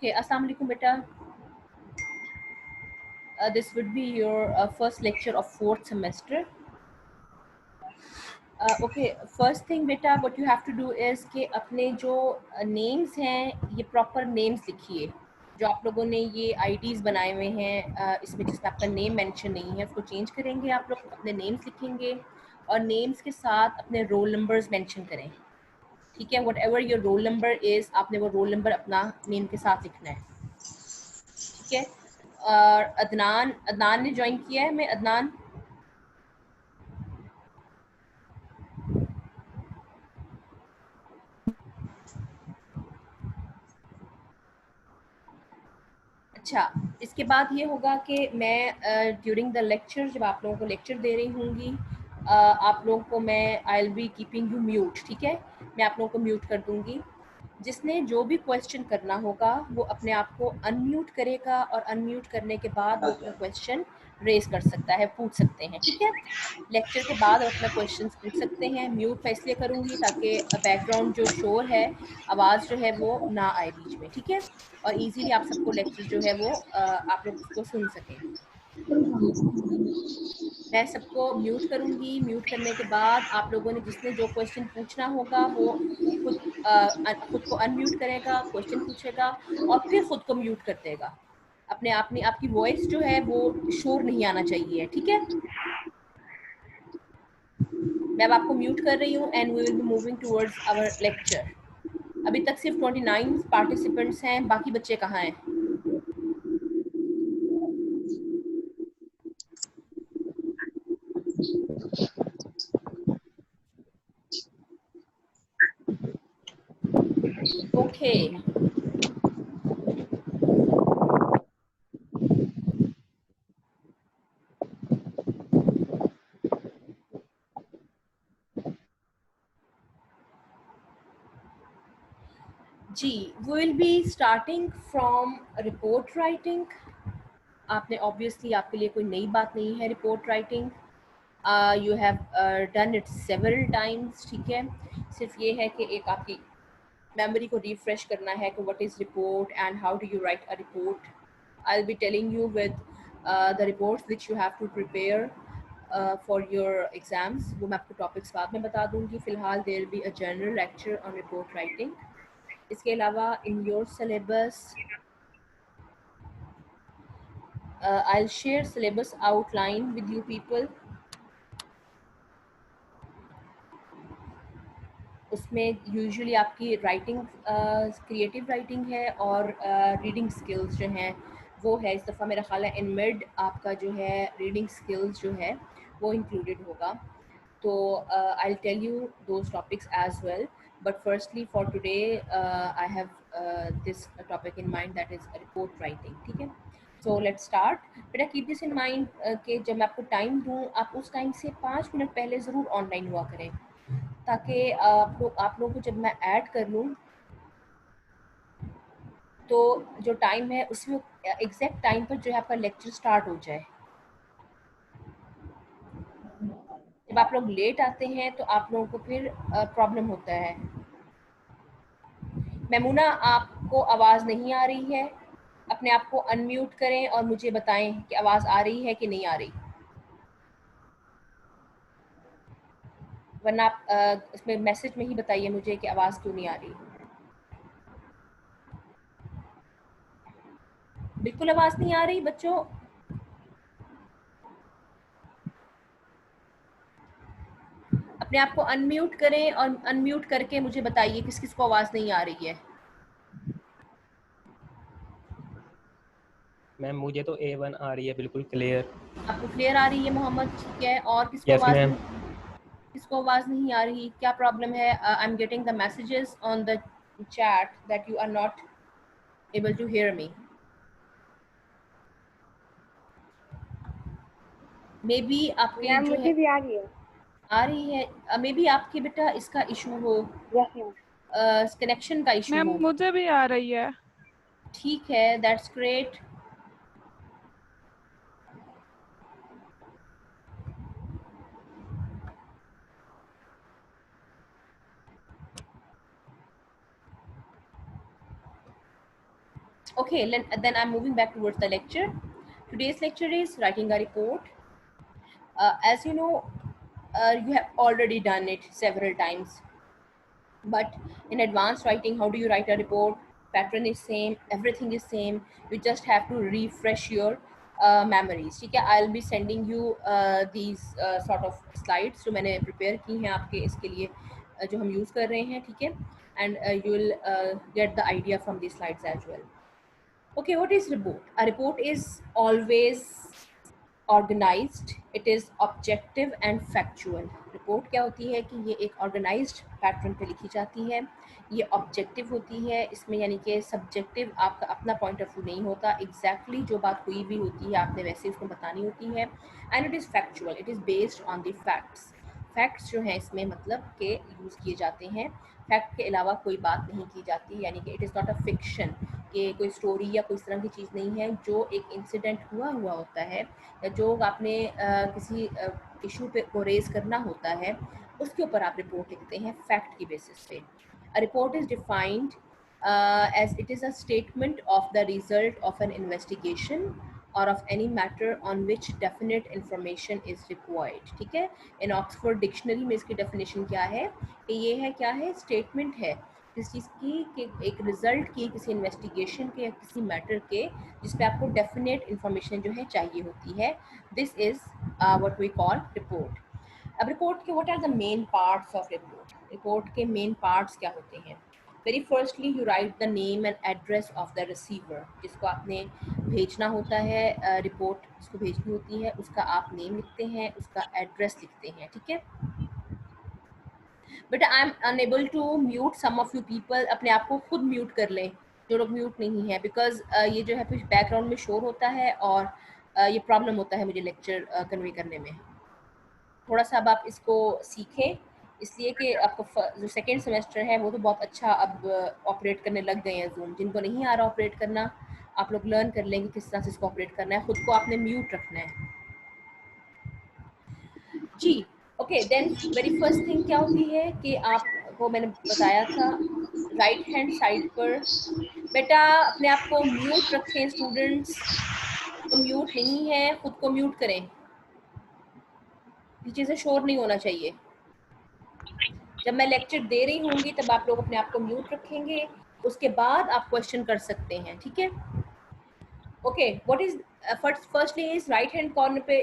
Okay, Assalamu alaikum beta. This would be your first lecture of fourth semester. Okay, first thing beta, what you have to do is कि अपने जो names हैं ये proper names लिखिए. जो आप लोगों ने ये IDs बनाए हुए हैं इसमें जिसमें आपका name mention नहीं है उसको change करेंगे. आप लोग अपने names लिखेंगे और names के साथ अपने roll numbers mention करें. ठीक है, whatever your roll number is आपने वो roll number अपना name के साथ लिखना है. ठीक है. और अदनान ने ज्वाइन किया है. मैं अदनान अच्छा, इसके बाद ये होगा कि मैं ड्यूरिंग द लेक्चर जब आप लोगों को लेक्चर दे रही होंगी आप लोगों को मैं आई will B keeping you mute. ठीक है, मैं आप लोगों को म्यूट कर दूंगी. जिसने जो भी क्वेश्चन करना होगा वो अपने आप को अनम्यूट करेगा और अनम्यूट करने के बाद वो अपना क्वेश्चन रेज कर सकता है, पूछ सकते हैं. ठीक है, लेक्चर के बाद आप अपना क्वेश्चन पूछ सकते हैं. म्यूट मैं इसलिए करूँगी ताकि बैकग्राउंड जो शोर है, आवाज़ जो है वो ना आए बीच में. ठीक है, और इजीली आप सबको लेक्चर जो है वो आप लोग उसको सुन सकें. मैं सबको म्यूट करूंगी. म्यूट करने के बाद आप लोगों ने जिसने जो क्वेश्चन पूछना होगा वो खुद को अनम्यूट करेगा, क्वेश्चन पूछेगा और फिर खुद को म्यूट कर देगा. अपने आप में आपकी वॉइस जो है वो शोर नहीं आना चाहिए. ठीक है, मैं अब आपको म्यूट कर रही हूँ and we will be moving towards our lecture. अभी तक सिर्फ 29 पार्टिसिपेंट्स हैं, बाकी बच्चे कहाँ हैं? ओके, जी we will be starting from report writing. आपने ऑब्वियसली आपके लिए कोई नई बात नहीं है report writing. You have done it several times. ठीक है, सिर्फ ये है कि एक आपकी मेमोरी को रिफ्रेश करना है कि what is report and how do you write a report. I will be telling you with the reports which you have to prepare for your exams. वो मैं आपको टॉपिक्स बाद में बता दूंगी. फ़िलहाल there will be a general lecture on report writing. इसके अलावा in your syllabus I'll share syllabus outline with you people. उसमें यूजुअली आपकी राइटिंग क्रिएटिव राइटिंग है और रीडिंग स्किल्स जो हैं वो है. इस दफ़ा मेरा ख्याल है इन मिड आपका जो है रीडिंग स्किल्स जो है वो इंक्लूडेड होगा. तो I will tell you those topics as well. But firstly for today I have this topic in mind that is report writing. ठीक है, सो लेट्स स्टार्ट. बेटा कीप दिस इन माइंड कि जब मैं आपको टाइम दूँ आप उस टाइम से 5 मिनट पहले ज़रूर ऑनलाइन हुआ करें ताकि आप लोगों को जब मैं ऐड कर लूँ तो जो टाइम है उसमें एग्जैक्ट टाइम पर जो है आपका लेक्चर स्टार्ट हो जाए. जब आप लोग लेट आते हैं तो आप लोगों को फिर प्रॉब्लम होता है. मैमूना आपको आवाज़ नहीं आ रही है, अपने आप को अनम्यूट करें और मुझे बताएं कि आवाज़ आ रही है कि नहीं आ रही, वरना आप इसमें मैसेज में ही बताइए मुझे कि आवाज़ क्यों नहीं आ रही. बिल्कुल आवाज़ नहीं आ रही बच्चों. अपने आप को अनम्यूट करें और अनम्यूट करके मुझे बताइए किस किस को आवाज़ नहीं आ रही है. मैम मुझे तो A1 आ रही है बिल्कुल क्लियर. आपको क्लियर आ रही है मोहम्मद? ठीक है, और यस मैम. किसको आवाज़ नहीं आ रही? क्या प्रॉब्लम है? I am getting the messages on the chat that you are not able to hear me. Maybe आपके जो मुझे है भी आ रही है. आ रही है. मे बी आपके बेटा इसका इशू हो, यस मैम. कनेक्शन का इशू मैम हो. मुझे भी आ रही है. ठीक है, that's great. Okay, then I'm moving back towards the lecture. Today's lecture is writing a report. As you know, you have already done it several times, but in advanced writing, how do you write a report? Pattern is same, everything is same. You just have to refresh your memories. ठीक है, I'll be sending you these sort of slides जो मैंने prepare की हैं आपके इसके लिए जो हम use कर रहे हैं, ठीक है, and you will get the idea from these slides as well. Okay, what is report? A report is always organised, it is objective and factual. Report क्या होती है कि ये एक ऑर्गेनाइज्ड पैटर्न पे लिखी जाती है, ये ऑब्जेक्टिव होती है, इसमें यानी कि सब्जेक्टिव आपका अपना पॉइंट ऑफ व्यू नहीं होता, एग्जैक्टली जो बात हुई भी होती है आपने वैसे उसको बतानी होती है. And it is factual, it is based on the facts. Facts जो हैं इसमें मतलब के यूज़ किए जाते हैं, फैक्ट के अलावा कोई बात नहीं की जाती, यानी कि it is not a fiction, कि कोई स्टोरी या कोई इस तरह की चीज़ नहीं है. जो एक इंसिडेंट हुआ होता है या जो आपने किसी इशू पे को रेज करना होता है उसके ऊपर आप रिपोर्ट लिखते हैं फैक्ट की बेसिस पे. A report is defined as it is a statement of the result of an investigation or of any matter on which definite information is required. ठीक है, इन ऑक्सफोर्ड डिक्शनरी में इसकी डेफिनेशन क्या है कि ये है क्या है, स्टेटमेंट है किस चीज़ की कि एक रिजल्ट की, किसी इन्वेस्टिगेशन के या किसी मैटर के जिस पे आपको डेफिनेट इंफॉर्मेशन जो है चाहिए होती है. This is what we call report. अब रिपोर्ट के what are the main parts of report. Report के मेन पार्ट्स क्या होते हैं? Very firstly you write the name and address of the receiver, जिसको आपने भेजना होता है रिपोर्ट जिसको भेजनी होती है उसका आप नेम लिखते हैं, उसका एड्रेस लिखते हैं, ठीक है. But I am unable to mute some of you people. अपने आप को खुद म्यूट कर लें जो लोग म्यूट नहीं है, बिकॉज ये जो है बैकग्राउंड में शोर होता है और ये प्रॉब्लम होता है मुझे लेक्चर कन्वे करने में. थोड़ा सा अब आप इसको सीखें, इसलिए कि आपको जो सेकेंड सेमेस्टर है वो तो बहुत अच्छा अब ऑपरेट करने लग गए हैं जूम. जिनको नहीं आ रहा ऑपरेट करना, आप लोग लर्न कर लेंगे किस तरह से इसको ऑपरेट करना है. खुद को आपने म्यूट रखना है जी. Okay, then very first thing क्या होती है कि आपको मैंने बताया था राइट हैंड साइड पर. बेटा अपने आप को म्यूट रखें स्टूडेंट्स, तो म्यूट नहीं है खुद को म्यूट करें, पीछे से शोर नहीं होना चाहिए. जब मैं लेक्चर दे रही होंगी तब आप लोग अपने आप को म्यूट रखेंगे, उसके बाद आप क्वेश्चन कर सकते हैं, ठीक है. Okay, what is firstly is right hand corner पे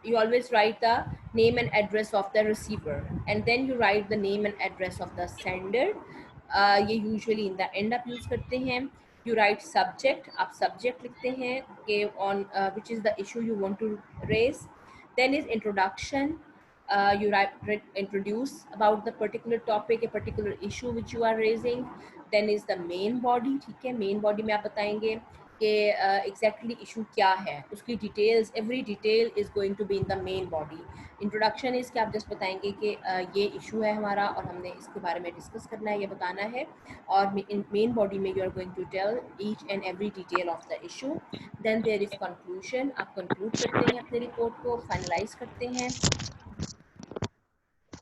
you always write the name and address of the receiver and then you write the name and address of the sender. ये usually in the end up use करते हैं. You write subject, आप subject लिखते हैं कि on which is the issue you want to raise. Then is introduction. You introduce about the particular topic, a particular issue which you are raising. Then is the main body. ठीक है, main body में आप बताएंगे कि exactly issue क्या है, उसकी details, every detail is going to be in the main body. Introduction is कि आप जस्ट बताएंगे कि ये इशू है हमारा और हमने इसके बारे में डिस्कस करना है, ये बताना है. और इन मेन बॉडी में you are going to tell each and every detail of the issue. Then there is conclusion, आप कंक्लूड करते हैं अपने रिपोर्ट को, फाइनलाइज करते हैं.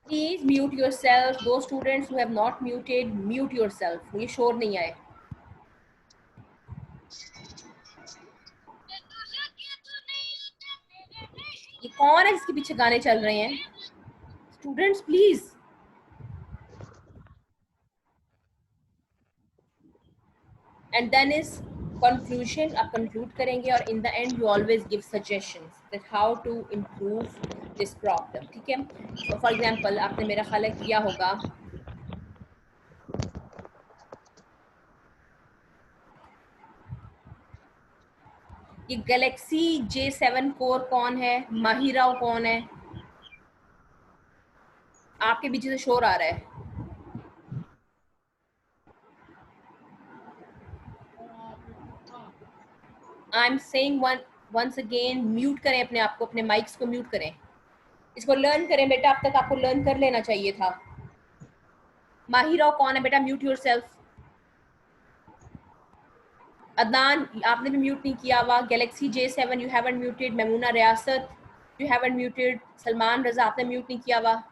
Please mute yourself. दो students who have not muted, mute yourself, ये शोर नहीं आए. ये कौन है जिसके पीछे गाने चल रहे हैं? Students please. And then is conclusion, आप कंक्लूड करेंगे और in the end you always give suggestions that how to improve this problem, ठीक है. सो फॉर एग्जांपल आपने मेरा ख्याल है किया होगा ये गैलेक्सी J7 कोर कौन है, माहिराव कौन है? आपके पीछे से शोर आ रहा है. I am saying once again, mute करें अपने आप को, अपने माइक्स को म्यूट करें. इसको लर्न करें बेटा, अब तक आपको लर्न कर लेना चाहिए था. माहिराव कौन है बेटा? Mute your self. अदनान आपने भी म्यूट नहीं किया हुआ. Galaxy J7 you haven't muted. Memoona Riyasat you haven't muted. Salman Raza आपने म्यूट नहीं किया हुआ.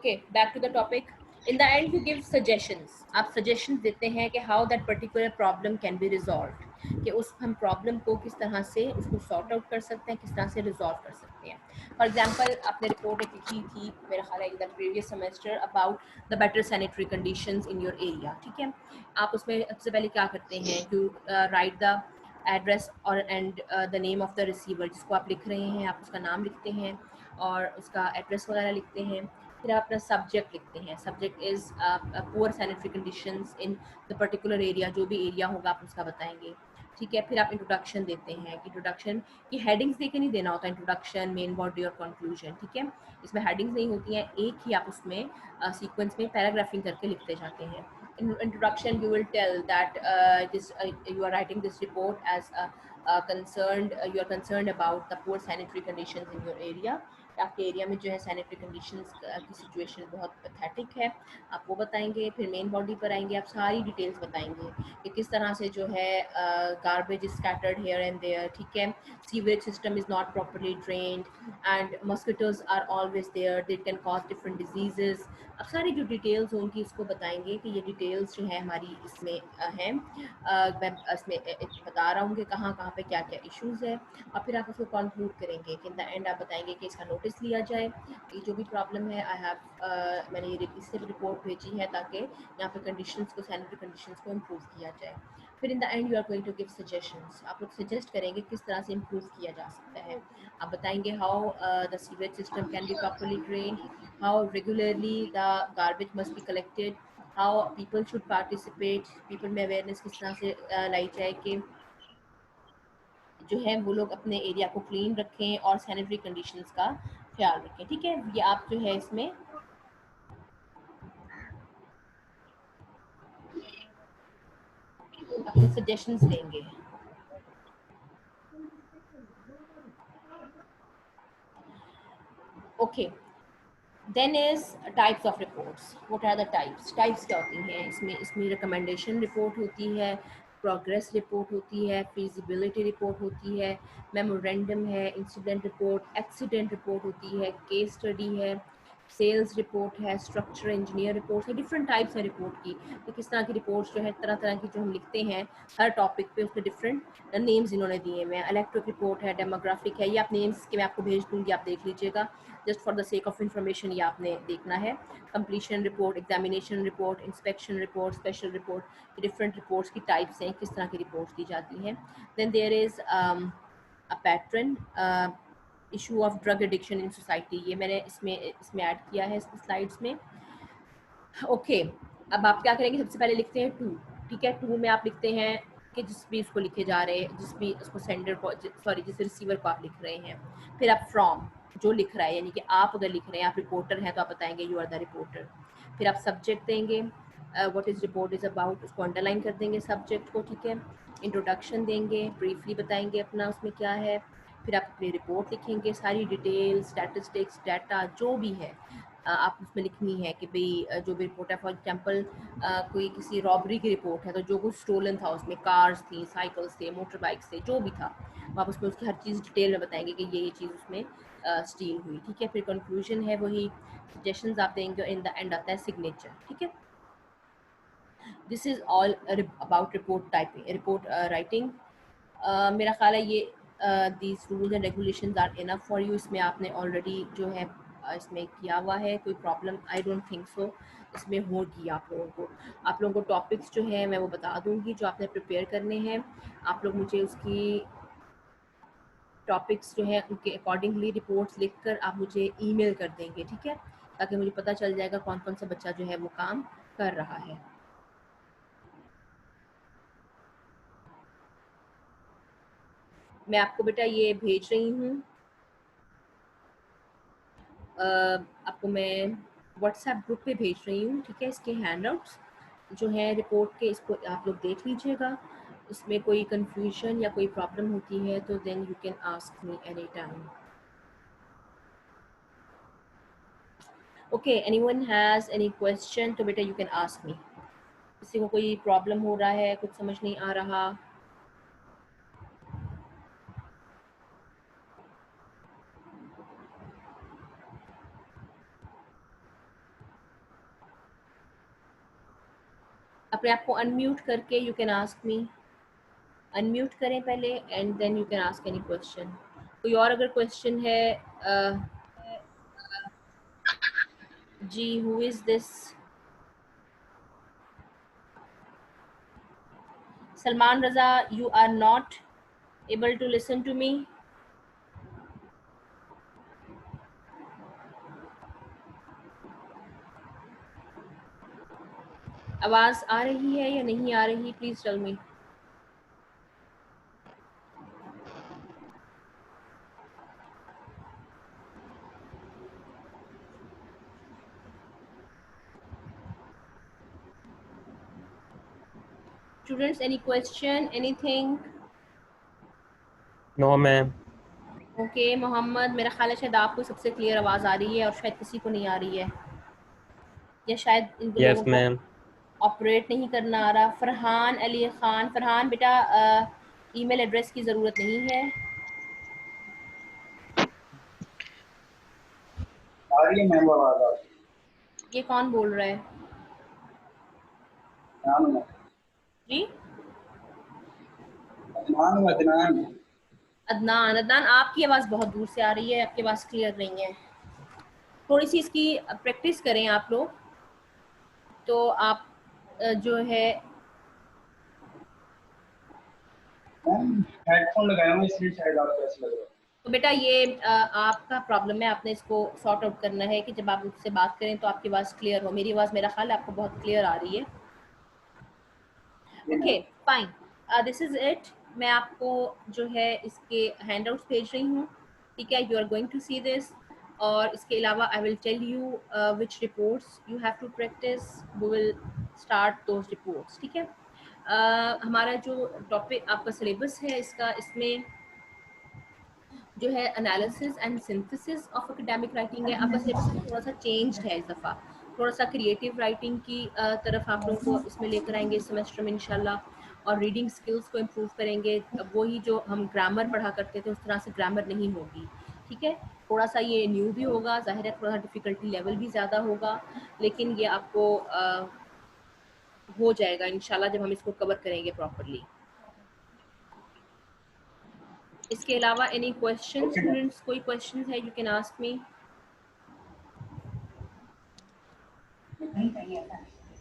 Okay, back to the topic. In the end you give suggestions. आप सजेशंस देते हैं कि how that particular problem can be resolve, कि उस हम प्रॉब्लम को किस तरह से उसको सॉर्ट आउट कर सकते हैं, किस तरह से रिजॉल्व कर सकते हैं. फॉर एग्जांपल, आपने रिपोर्ट एक लिखी थी मेरा ख्याल है in the previous semester about the better sanitary conditions in your area. ठीक है, आप उसमें सबसे पहले क्या करते हैं, यू राइट द एड्रेस और and the name of the receiver. जिसको आप लिख रहे हैं आप उसका नाम लिखते हैं और उसका एड्रेस वगैरह लिखते हैं. फिर आप अपना सब्जेक्ट लिखते हैं. Subject is poor sanitary conditions in the particular area. जो भी एरिया होगा आप उसका बताएंगे. ठीक है, फिर आप इंट्रोडक्शन देते हैं. इंट्रोडक्शन की हेडिंग्स दे के नहीं देना होता. इंट्रोडक्शन, मेन बॉडी और कंक्लूजन. ठीक है, इसमें हेडिंग्स नहीं होती हैं, एक ही आप उसमें सीक्वेंस में पैराग्राफिंग करके लिखते जाते हैं. In introduction you will tell that you are writing this report as you are concerned about the poor sanitary conditions in your area. आपके एरिया में जो है सैनिटरी कंडीशंस की सिचुएशन बहुत पैथेटिक है, आप वो बताएंगे. फिर मेन बॉडी पर आएंगे, आप सारी डिटेल्स बताएंगे कि किस तरह से जो है garbage is scattered here and there. ठीक है, sewage system is not properly drained and mosquitoes are always there, they can cause different diseases. अब सारी जो डिटेल्स होंगी इसको बताएंगे कि ये डिटेल्स जो है हमारी इसमें हैं. मैं इसमें बता रहा हूँ कि कहाँ कहाँ पे क्या क्या इश्यूज़ है. और फिर आप उसको कंक्लूड करेंगे कि इन द एंड आप बताएंगे कि इसका नोटिस लिया जाए. ये जो भी प्रॉब्लम है आई हैव मैंने ये इससे रिपोर्ट भेजी है ताकि यहाँ पे कंडीशंस को, सैनिटरी कंडीशंस को इम्प्रूव किया जाए. फिर in the end you are going to give suggestions. आप लोग सजेस्ट करेंगे किस तरह से इम्प्रूव किया जा सकता है. आप बताएंगे how the sewage system can be properly drain, how regularly the garbage must be collected, how people should participate, people में awareness किस तरह से लाई जाए कि जो है वो लोग अपने एरिया को क्लीन रखें और सैनिटरी कंडीशंस का ख्याल रखें. ठीक है, ये आप जो है इसमें अपने सजेशंस देंगे. Okay, then is types of reports. What are the types क्या होती हैं इसमें. इसमें रिकमेंडेशन रिपोर्ट होती है, प्रोग्रेस रिपोर्ट होती है, फिजिबिलिटी रिपोर्ट होती है, मेमोरेंडम है, इंसिडेंट रिपोर्ट, एक्सीडेंट रिपोर्ट होती है, केस स्टडी है, सेल्स रिपोर्ट है, स्ट्रक्चर इंजीनियर रिपोर्ट है. डिफरेंट टाइप्स है रिपोर्ट की. तो किस तरह की रिपोर्ट्स जो है तरह तरह की जो हम लिखते हैं हर टॉपिक पे उसके डिफरेंट नेम्स इन्होंने दिए हुए हैं. इलेक्ट्रिक रिपोर्ट है, डेमोग्राफिक है. ये आप नेम्स के मैं आपको भेज दूँगी, आप देख लीजिएगा. Just for the sake of information ये आपने देखना है. Completion report, examination report, inspection report, special report. Different reports की टाइप्स हैं, किस तरह की रिपोर्ट्स दी जाती हैं. Then there is a pattern issue of drug addiction in society. ये मैंने इसमें ऐड किया है स्लाइड्स में. ओके, अब आप क्या करेंगे, सबसे पहले लिखते हैं टू. ठीक है, टू में आप लिखते हैं कि जिस भी उसको लिखे जा रहे हैं, जिस भी उसको सेंडर को, सॉरी जिस रिसीवर को आप लिख रहे हैं. फिर आप फ्रॉम, जो लिख रहा है, यानी कि आप अगर लिख रहे हैं, आप रिपोर्टर हैं तो आप बताएंगे यू आर द रिपोर्टर. फिर आप सब्जेक्ट देंगे, what is report is about, उसको अंडरलाइन कर देंगे सब्जेक्ट को. ठीक है, इंट्रोडक्शन देंगे, ब्रीफली बताएंगे अपना उसमें क्या है. फिर आप अपनी रिपोर्ट लिखेंगे, सारी डिटेल, स्टैटिस्टिक्स, डाटा जो भी है आप उसमें लिखनी है कि भाई जो भी रिपोर्ट है. फॉर एग्जांपल कोई किसी रॉबरी की रिपोर्ट है तो जो कुछ स्टोलन था उसमें कार्स थी, साइकिल्स थे, मोटर बाइक्स थे, जो भी था आप उसमें उसकी हर चीज़ डिटेल में बताएंगे कि ये चीज़ उसमें स्टील हुई. ठीक है, फिर कंक्लूजन है वही, सजेशंस आप देंगे. इन द एंड आता है सिग्नेचर. ठीक है, this is all about report typing, report writing. मेरा ख्याल है ये these rules and regulations are enough for you. इसमें आपने ऑलरेडी जो है इसमें किया हुआ है, कोई problem I don't think so इसमें होगी आप लोगों को. आप लोगों को टॉपिक्स जो है मैं वो बता दूंगी जो आपने प्रिपेयर करने हैं. आप लोग मुझे उसकी टॉपिक्स जो है उनके अकॉर्डिंगली रिपोर्ट्स लिखकर आप मुझे ईमेल कर देंगे. ठीक है, ताकि मुझे पता चल जाएगा कौन कौन सा बच्चा जो है वो काम कर रहा है. मैं आपको बेटा ये भेज रही हूँ, आपको मैं व्हाट्सएप ग्रुप पे भेज रही हूँ. ठीक है, इसके हैंडआउट्स जो है रिपोर्ट के, इसको आप लोग देख लीजिएगा. इसमें कोई कंफ्यूजन या कोई प्रॉब्लम होती है तो then you can ask me any time. Okay, anyone has any question तो बेटा यू कैन आस्क मी. किसी को कोई प्रॉब्लम हो रहा है, कुछ समझ नहीं आ रहा. अपने आप को अनम्यूट करके you can ask me, unmute करें पहले and then you can ask any question. कोई और अगर क्वेश्चन है जी, who is this? Salman Raza, you are not able to listen to me? आवाज आ रही है या नहीं आ रही? Please tell me. Students, any question, anything? No ma'am. Okay Mohammad, मेरा ख्याल है शायद आपको सबसे क्लियर आवाज़ आ रही है और शायद किसी को नहीं आ रही है, या शायद इन यस लोगों को मैम। ऑपरेट नहीं करना आ रहा। फरहान अली खान, फरहान बेटा ईमेल एड्रेस की ज़रूरत नहीं है। आ रही है मैम आवाज आपकी? ये कौन बोल रहा है अदनान जी? अदनान अदनान। अदनान, अदनान आपकी आवाज़ बहुत दूर से आ रही है, आपकी आवाज़ क्लियर नहीं है। थोड़ी सी इसकी प्रैक्टिस करें आप लोग, तो आप जो है मैम हेडफोन लगाया हूँ इसलिए शायद आपको ऐसा लग रहा है। तो बेटा ये आपका प्रॉब्लम है, आपने इसको सॉर्ट आउट करना है कि जब आप मुझसे बात करें तो आपकी आवाज़ क्लियर हो। मेरी आवाज़, मेरा ख्याल है आपको बहुत क्लियर आ रही है। जी okay ma'am. Fine, this is it. मैं आपको जो है इसके हैंडआउट्स भेज रही हूँ, ठीक है? You are going to see this, और इसके अलावा I will tell you which reports you have to practise, we will start those reports, ठीक है? हमारा जो टॉपिक आपका सिलेबस है इसका, इसमें जो है analysis and synthesis of academic writing है। आपका सिलेबस थोड़ा सा चेंज्ड है इस दफ़ा, थोड़ा सा क्रिएटिव राइटिंग की तरफ आप लोगों को इसमें लेकर आएंगे इस सेमेस्टर में इंशाल्लाह, और रीडिंग स्किल्स को इम्प्रूव करेंगे। अब वही जो हम ग्रामर पढ़ा करते थे उस तरह से ग्रामर नहीं होगी, ठीक है? थोड़ा सा ये न्यू भी होगा, ज़ाहिर है थोड़ा सा डिफ़िकल्टी लेवल भी ज़्यादा होगा, लेकिन ये आपको हो जाएगा इंशाल्लाह जब हम इसको कवर करेंगे प्रॉपरली। इसके अलावा any question okay ma'am. Students? कोई क्वेश्चन है, you can ask me.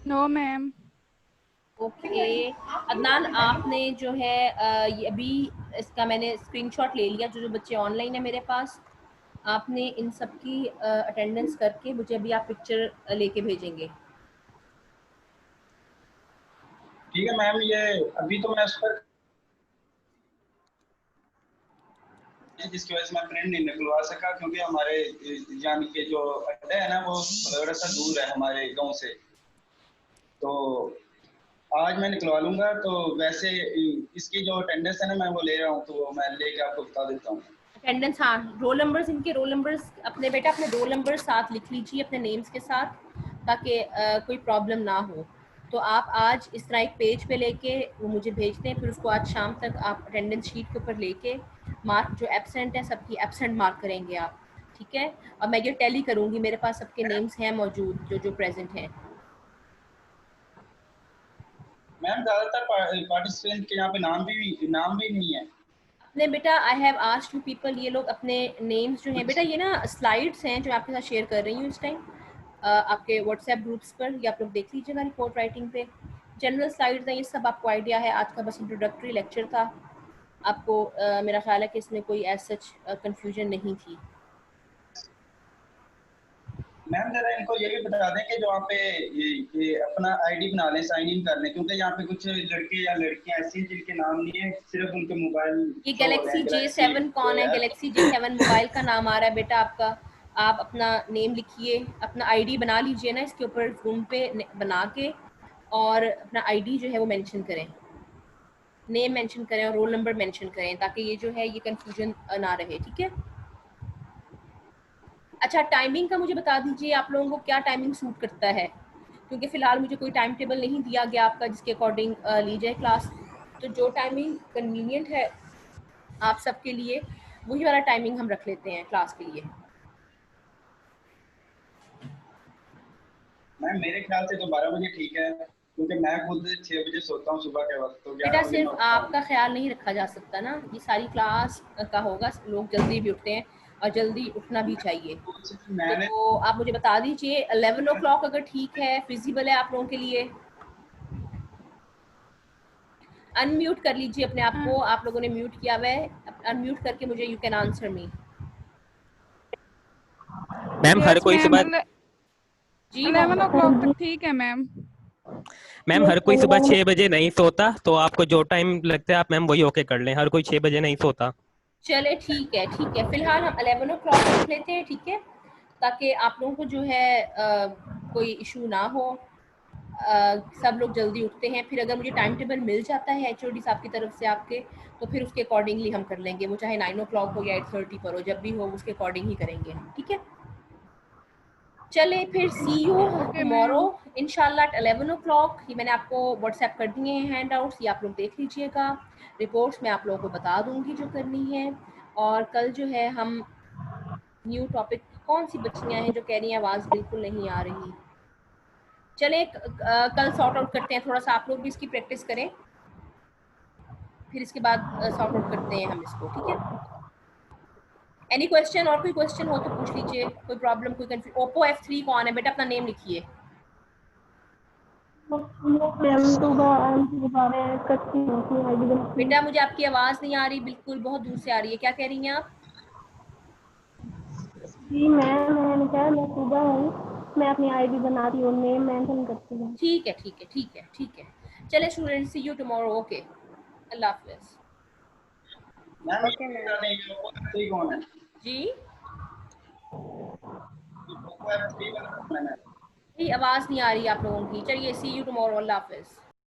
No ma'am. Okay Adnan, आपने जो है ये अभी इसका मैंने स्क्रीनशॉट ले लिया, जो जो बच्चे ऑनलाइन है मेरे पास, आपने इन सब की अटेंडेंस करके मुझे अभी आप पिक्चर लेके भेजेंगे। ठीक है मैम, ये अभी तो मैं उस पर जिसकी वजह से मैं प्रिंट नहीं निकलवा सका, क्योंकि हमारे यानी कि जो अड्डा है ना वो थोड़ा सा दूर है हमारे गांव से, तो आज मैं निकलवा लूंगा। तो वैसे इसकी जो अटेंडेंस है ना मैं वो ले रहा हूँ, तो मैं लेके आपको बता देता हूँ। अटेंडेंस, हाँ, रोल नंबर्स, इनके रोल नंबर्स अपने बेटा अपने रोल नंबर साथ लिख लीजिए अपने नेम्स के साथ, ताकि कोई प्रॉब्लम ना हो। तो आप आज इस तरह एक पेज पे लेके वो मुझे भेज दें, फिर उसको आज शाम तक आप अटेंडेंस शीट के ऊपर लेके मार्क जो एब्सेंट है सबकी एब्सेंट मार्क करेंगे आप, ठीक है? और मैं ये टैली करूँगी, मेरे पास सबके नेम्स हैं मौजूद जो जो प्रेजेंट हैं। मैम ज्यादातर पार्टिसिपेंट के यहाँ पे नाम भी नहीं है। अपने बेटा I have asked you people, ये लोग अपने नेम्स जो हैं बेटा, ये ना स्लाइड्स हैं जो आपके साथ शेयर कर रही हूँ इस टाइम आपके व्हाट्सएप ग्रुप्स पर, ये आप लोग देख लीजिएगा रिपोर्ट राइटिंग पे। जनरल स्लाइड्स हैं, ये सब आपको आइडिया है, आज का बस इंट्रोडक्टरी लेक्चर था। आपको मेरा ख्याल है कि इसमें कोई एज सच कन्फ्यूजन नहीं थी। मैम जरा इनको ये भी बता दें कि जो यहाँ पे ये अपना आईडी बना लें, साइन इन कर लें, क्योंकि यहाँ पे कुछ लड़के या लड़कियां ऐसी हैं जिनके नाम नहीं है, सिर्फ उनके मोबाइल ये शो हो रहे गैलेक्सी हैं। गैलेक्सी J7 जो कौन है? है। गैलेक्सी J7 मोबाइल का नाम आ रहा है बेटा आपका। आप अपना नेम लिखिए, अपना आईडी बना लीजिए ना इसके ऊपर जूम पे बना के, और अपना आईडी जो है वो मेंशन करें, नेम मेंशन करें और रोल नंबर मेंशन करें, ताकि ये जो है ये कंफ्यूजन ना रहे, ठीक है? अच्छा, टाइमिंग का मुझे बता दीजिए, आप लोगों को क्या टाइमिंग सूट करता है? क्योंकि फ़िलहाल मुझे कोई टाइम टेबल नहीं दिया गया आपका जिसके अकॉर्डिंग ली जाए क्लास, तो जो टाइमिंग कन्वीनियंट है आप सबके लिए वही वाला टाइमिंग हम रख लेते हैं क्लास के लिए। मैम मेरे ख्याल से तो 12 बजे ठीक है। क्योंकि मैं खुद 6 बजे सोता हूँ सुबह के वक्त, तो 11 बेटा बजे मैं सिर्फ उठता हूँ। आपका ख्याल नहीं रखा जा सकता ना, ये सारी क्लास का होगा, लोग जल्दी भी उठते हैं और जल्दी उठना भी चाहिए। मैंने तो आप मुझे बता दीजिए 11 ओ क्लॉक अगर ठीक है, फिजिबल है आप लोगों के लिए। अनम्यूट कर लीजिए अपने आप को, आप लोगों ने म्यूट किया हुआ है, अनम्यूट करके मुझे you can answer me. Ma'am her yes कोई मैम, सुबह जी 11 ओ मोहम्मद। क्लॉक तक ठीक है मैम। मैम हर कोई सुबह 6 बजे नहीं सोता, तो आपको जो टाइम लगता है आप मैम वही ओके कर लें। हर कोई 6 बजे नहीं सोता। चले ठीक है ठीक है, फिलहाल हम 11 ओ क्लॉक रख लेते हैं, ठीक है, ताकि आप लोगों को जो है कोई इशू ना हो। सब लोग जल्दी उठते हैं, फिर अगर मुझे टाइम टेबल मिल जाता है एचओडी साहब की तरफ से आपके, तो फिर उसके अकॉर्डिंगली हम कर लेंगे, वो चाहे 9 ओ क्लॉक हो या 8:30 पर हो, जब भी हो उसके अकॉर्डिंग ही करेंगे हम, ठीक है। चले फिर सी यू ओके टुमारो मैम। इंशाल्लाह एट 11 ओ क्लॉक। ये मैंने आपको व्हाट्सएप कर दिए हैं हैंड आउट्स, ये आप लोग देख लीजिएगा। रिपोर्ट्स मैं आप लोगों को बता दूंगी जो करनी है। और कल जो है हम न्यू टॉपिक, कौन सी बच्चियां हैं जो कह रही हैं आवाज़ बिल्कुल नहीं आ रही, चले कल सॉर्ट आउट करते हैं, थोड़ा सा आप लोग भी इसकी प्रैक्टिस करें, फिर इसके बाद सॉर्ट आउट करते हैं हम इसको, ठीक है। एनी क्वेश्चन, और कोई क्वेश्चन हो तो पूछ लीजिए, कोई प्रॉब्लम, कोई कंफ्यूजन। ओप्पो F3 कौन है बेटा, अपना नेम लिखिए। बेटा मुझे आपकी आवाज़ नहीं आ रही बिल्कुल, बहुत दूर से आ रही है, क्या कह रही हैं आप? जी मैम, मैंने कहा मैं सुबह हूँ, मैं अपनी आईडी बनाती हूँ, नेम मेंशन करती हूँ। ठीक है ठीक है ठीक है ठीक है, चले student, see you tomorrow, okay, अल्लाह हाफिज। मैम F3 कौन है? जी Oppo F3 वाला कौन है मैम? आवाज़ नहीं आ रही आप लोगों की, चलिए सी यू टुमारो, अल्लाह हाफिज।